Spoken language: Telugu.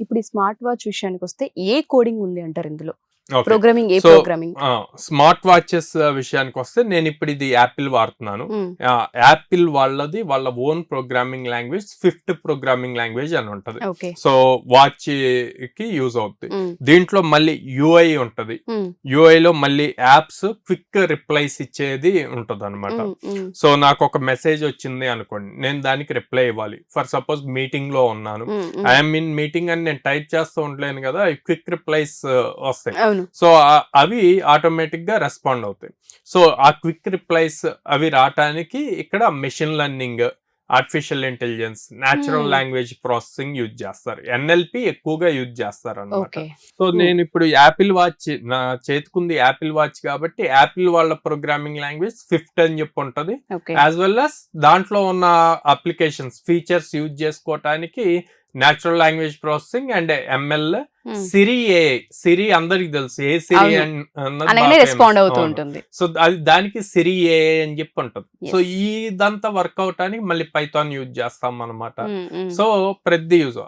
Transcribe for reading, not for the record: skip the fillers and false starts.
ఇప్పుడు ఈ స్మార్ట్ వాచ్ విషయానికి వస్తే ఏ కోడింగ్ ఉంది అంటారు ఇందులో? ఓకే. ప్రోగ్రామింగ్ ఏ సో ప్రోగ్రామింగ్? స్మార్ట్ వాచెస్ విషయానికి వస్తే నేను ఇప్పుడు ఇది యాపిల్ వాడుతున్నాను. యాపిల్ వాళ్ళది వాళ్ళ own programming language 5th programming language అని ఉంటది. ఓకే. సో వాచ్ కి యూజ్ అవుతుంది. దీంట్లో మళ్ళీ యూఐ ఉంటది. యూఐ లో మళ్ళీ యాప్స్ క్విక్ రిప్లైస్ ఇచ్చేది ఉంటది అనమాట. సో నాకు ఒక మెసేజ్ వచ్చింది అనుకోండి, నేను దానికి రిప్లై ఇవ్వాలి. ఫర్ సపోజ్ మీటింగ్ లో ఉన్నాను, ఐఎమ్ ఇన్ మీటింగ్ అని నేను టైప్ చేస్తూ ఉండలేను కదా, క్విక్ రిప్లైస్ వస్తాయి. సో అవి ఆటోమేటిక్ గా రెస్పాండ్ అవుతాయి. సో ఆ క్విక్ రిప్లైస్ అవి రావటానికి ఇక్కడ machine learning, artificial intelligence, natural language processing use చేస్తారు. ఎన్ఎల్పి ఎక్కువగా యూజ్ చేస్తారు అన్నమాట. సో నేను ఇప్పుడు యాపిల్ వాచ్, నా చేతికుంది యాపిల్ వాచ్ కాబట్టి యాపిల్ వాళ్ళ ప్రోగ్రామింగ్ లాంగ్వేజ్ 5th అని చెప్పి ఉంటది. యాజ్ వెల్ as దాంట్లో ఉన్న అప్లికేషన్స్ ఫీచర్స్ యూజ్ చేసుకోవటానికి natural language processing and ML, Siri అందరికి తెలుసు, ఏ సిరి రెస్పాండ్ అవుతూ ఉంటుంది. సో అది దానికి సిరి ఏ అని చెప్పి ఉంటది. సో ఇదంతా వర్క్ అవటానికి మళ్ళీ పైథాన్ యూజ్ చేస్తాం అనమాట. సో ప్రతి యూజ్